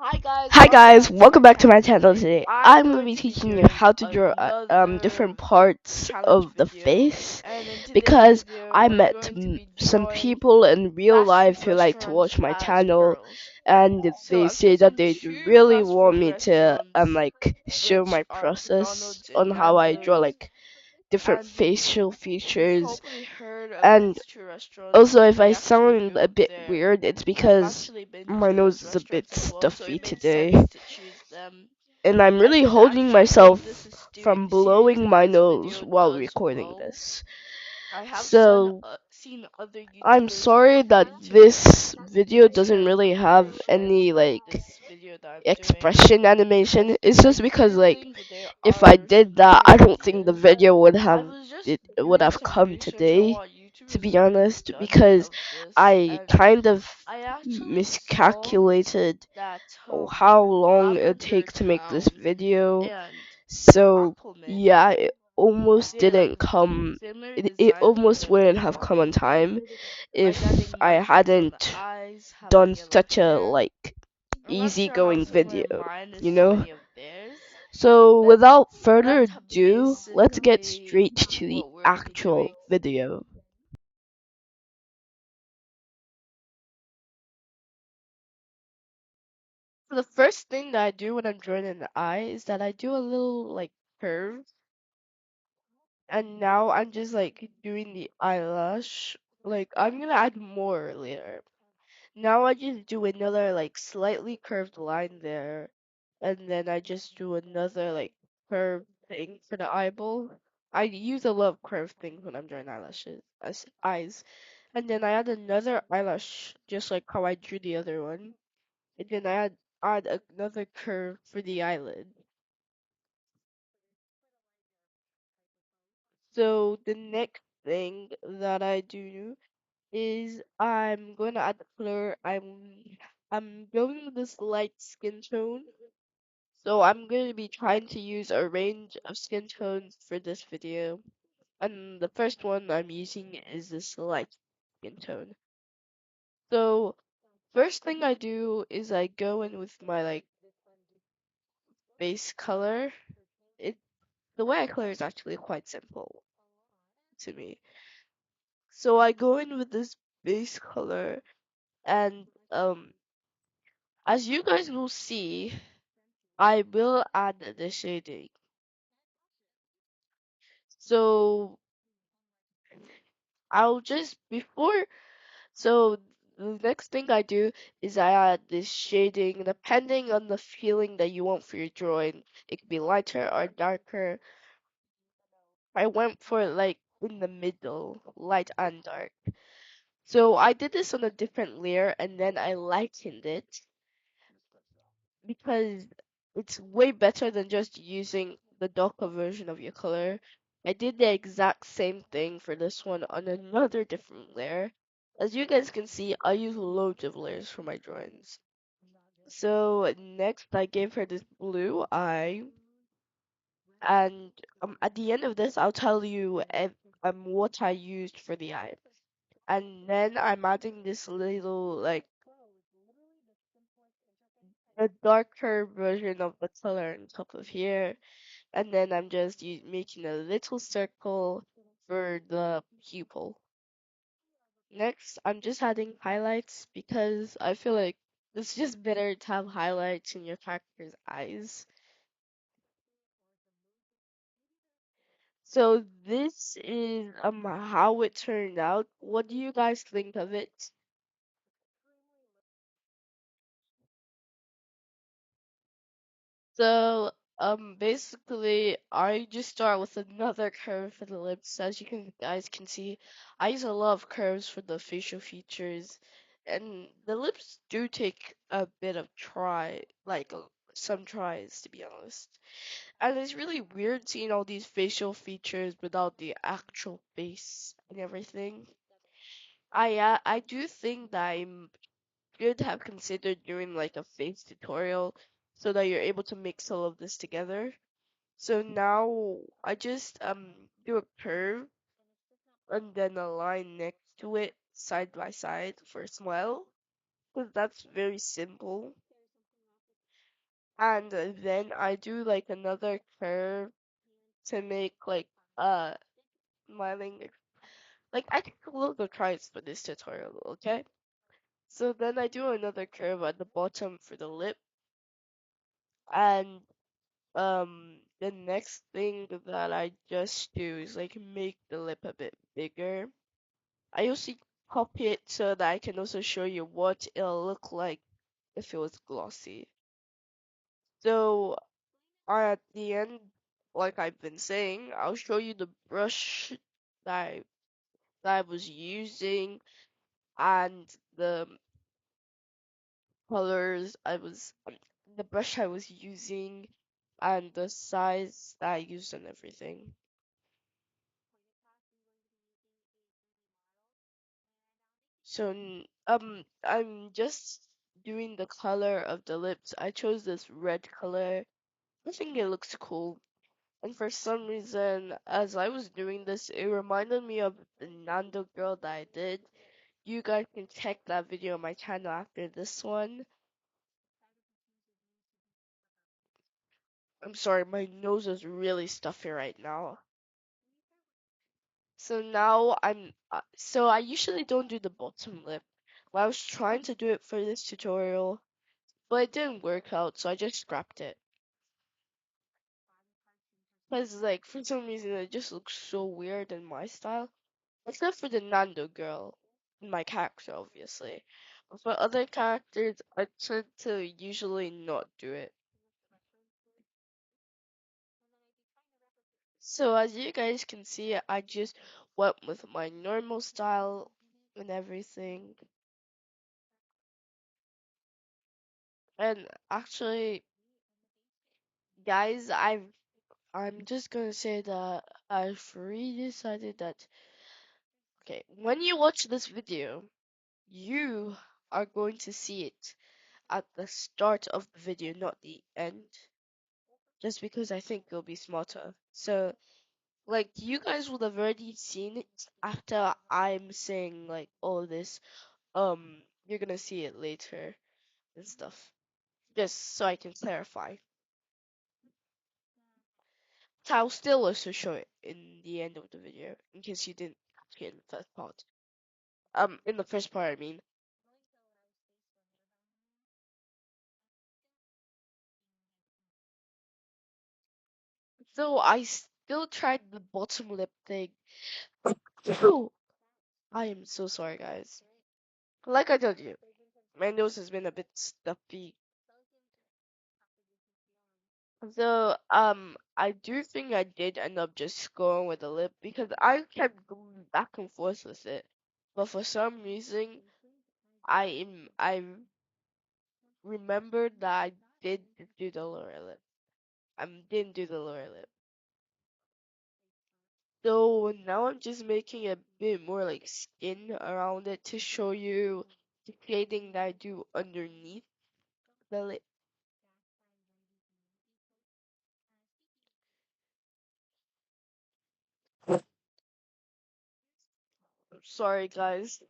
Hi guys, welcome back to my channel today. I'm going to be teaching you how to draw different parts of the face because I met some people in real life who like to watch my channel and they say that they do really want me to like show my process on how I draw like different facial features. And also, if I sound a bit weird, it's because my nose is a bit stuffy today. And I'm really holding myself from blowing my nose while recording this. So, I'm sorry that this video doesn't really have any like expression animation. It's just because like if I did that, I don't think the video would have come today, to be honest, because I kind of miscalculated how long it takes to make this video. So yeah, it almost didn't come. It almost wouldn't have come on time if I hadn't done such a like easygoing video, you know? So without further ado, let's get straight to the actual video. So the first thing that I do when I'm drawing an eye is that I do a little like curve, and now I'm just like doing the eyelash. Like I'm gonna add more later. Now I just do another like slightly curved line there, and then I just do another like curved thing for the eyeball. I use a lot of curved things when I'm drawing eyelashes, as eyes, and then I add another eyelash just like how I drew the other one, and then I add another curve for the eyelid. So the next thing that I do is I'm going to add the color. I'm going with this light skin tone. So I'm going to be trying to use a range of skin tones for this video. And the first one I'm using is this light skin tone. So first thing I do is I go in with my like base color. It The way I color is actually quite simple to me. So I go in with this base color, and as you guys will see, I will add the shading. So I'll just before so the next thing I do is I add this shading depending on the feeling that you want for your drawing. It could be lighter or darker. I went for like in the middle, light and dark. So I did this on a different layer and then I lightened it because it's way better than just using the darker version of your color. I did the exact same thing for this one on another different layer. As you guys can see, I use loads of layers for my drawings. So next I gave her this blue eye, and at the end of this I'll tell you what I used for the eye. And then I'm adding this little like a darker version of the color on top of here, and then I'm just making a little circle for the pupil. Next, I'm just adding highlights because I feel like it's just better to have highlights in your character's eyes. So this is how it turned out. What do you guys think of it? So, basically, I just start with another curve for the lips. As you guys can see, I use a lot of curves for the facial features, and the lips do take a bit of some tries, to be honest. And it's really weird seeing all these facial features without the actual face and everything. I do think that I should have considered doing like a face tutorial so that you're able to mix all of this together. So now I just do a curve and then a line next to it side by side for a smile, because that's very simple. and then I do like another curve to make like smiling. Like I take a look of tries for this tutorial, okay? So then I do another curve at the bottom for the lip, and the next thing that I just do is like make the lip a bit bigger. I also copy it so that I can also show you what it'll look like if it was glossy. So at the end, like I've been saying, I'll show you the brush that I, that I was using and the colors the brush I was using, and the size that I used and everything. So I'm just doing the color of the lips. I chose this red color. I think it looks cool. And for some reason, as I was doing this, it reminded me of the Nando girl that I did. You guys can check that video on my channel after this one. I'm sorry, my nose is really stuffy right now. So now so I usually don't do the bottom lip. Well, I was trying to do it for this tutorial, but it didn't work out, so I just scrapped it. Because, like, for some reason, it just looks so weird in my style. Except for the Nando girl, my character, obviously. But for other characters, I tend to usually not do it. So, as you guys can see, I just went with my normal style and everything. And actually, guys, I'm just gonna say that I've really decided that, okay, when you watch this video, you are going to see it at the start of the video, not the end, just because I think it'll be smarter. So, like, you guys would have already seen it after I'm saying, like, all this, you're gonna see it later and stuff, just so I can clarify. So I'll still also show it in the end of the video, in case you didn't catch it in the first part. In the first part, I mean. So I still tried the bottom lip thing. I am so sorry, guys. Like I told you, my nose has been a bit stuffy. So, I do think I did end up just going with the lip because I kept going back and forth with it. But for some reason, I remembered that I did do the lower lip. I didn't do the lower lip. So now I'm just making a bit more like skin around it to show you the shading that I do underneath the lip. Sorry guys.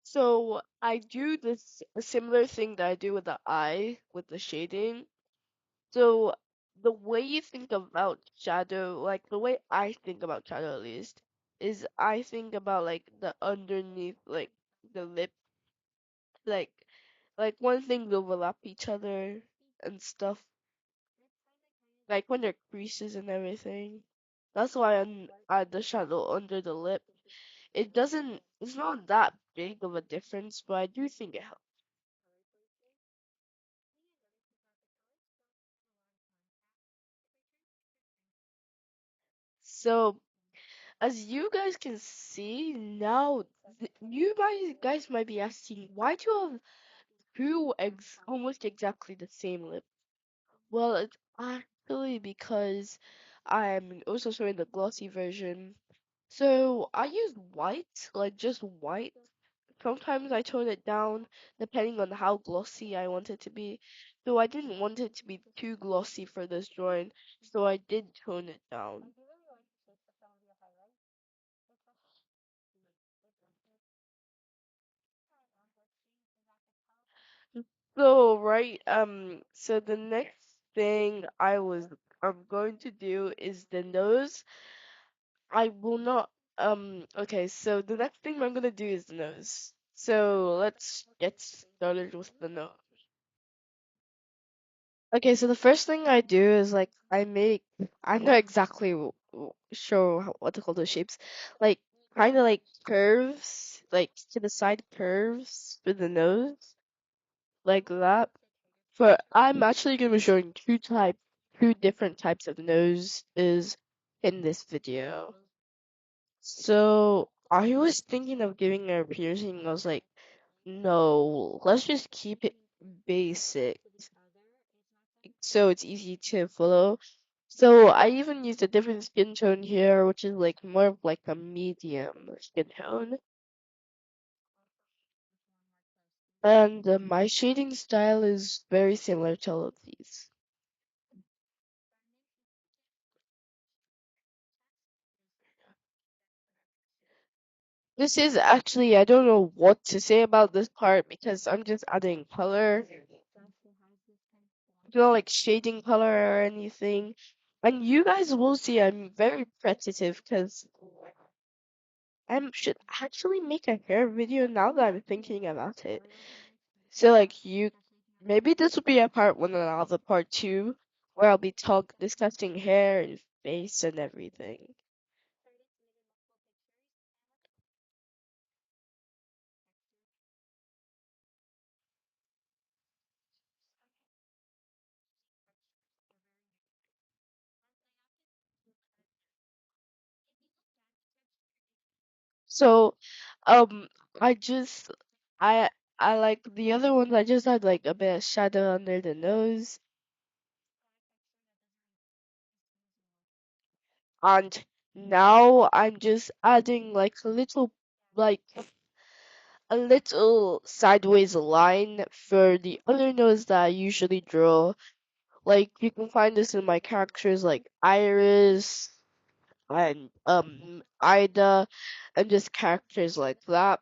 So I do this a similar thing that I do with the eye with the shading. So the way you think about shadow, like the way I think about shadow at least, is I think about like the underneath like the lip, like one thing overlap each other and stuff. Like when they're creases and everything. That's why I add the shadow under the lip. It's not that big of a difference, but I do think it helps. So, as you guys can see now, guys might be asking, why do you have almost exactly the same lip? Well, it's actually because I'm also showing the glossy version. So I use white, like just white. Sometimes I tone it down depending on how glossy I want it to be. So I didn't want it to be too glossy for this drawing, so I did tone it down. So right, so the next thing I'm going to do is the nose. I will not okay, so the next thing I'm gonna do is the nose. So let's get started with the nose. Okay, so the first thing I do is like I'm not exactly sure what to call those shapes, like kind of like curves, like to the side curves with the nose, like that. But I'm actually gonna be showing two different types of noses in this video. So I was thinking of giving her a piercing. I was like, no, let's just keep it basic so it's easy to follow. So I even used a different skin tone here, which is like more of like a medium skin tone. And my shading style is very similar to all of these. This is actually, I don't know what to say about this part because I'm just adding color. Not like shading color or anything. And you guys will see I'm very repetitive because I should actually make a hair video now that I'm thinking about it. So like maybe this will be a part one and another part two where I'll be discussing hair and face and everything. So um I just I I like the other ones I just had like a bit of shadow under the nose. And now I'm just adding like a little sideways line for the other nose that I usually draw. Like you can find this in my characters like Iris and Ida and just characters like that.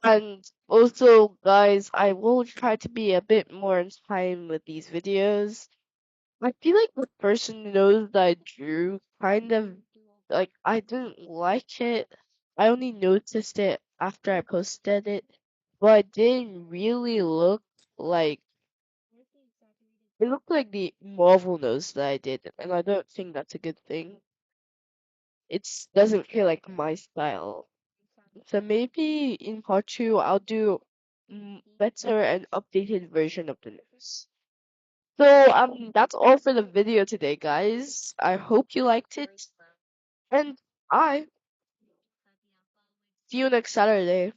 And also guys, I will try to be a bit more in time with these videos. I feel like the person knows that I drew kind of like I didn't like it. I only noticed it after I posted it, but it didn't really look like it looked like the Marvel nose that I did, and I don't think that's a good thing. It doesn't feel like my style. So maybe in part two I'll do better and updated version of the nose. So that's all for the video today, guys. I hope you liked it, and I see you next Saturday.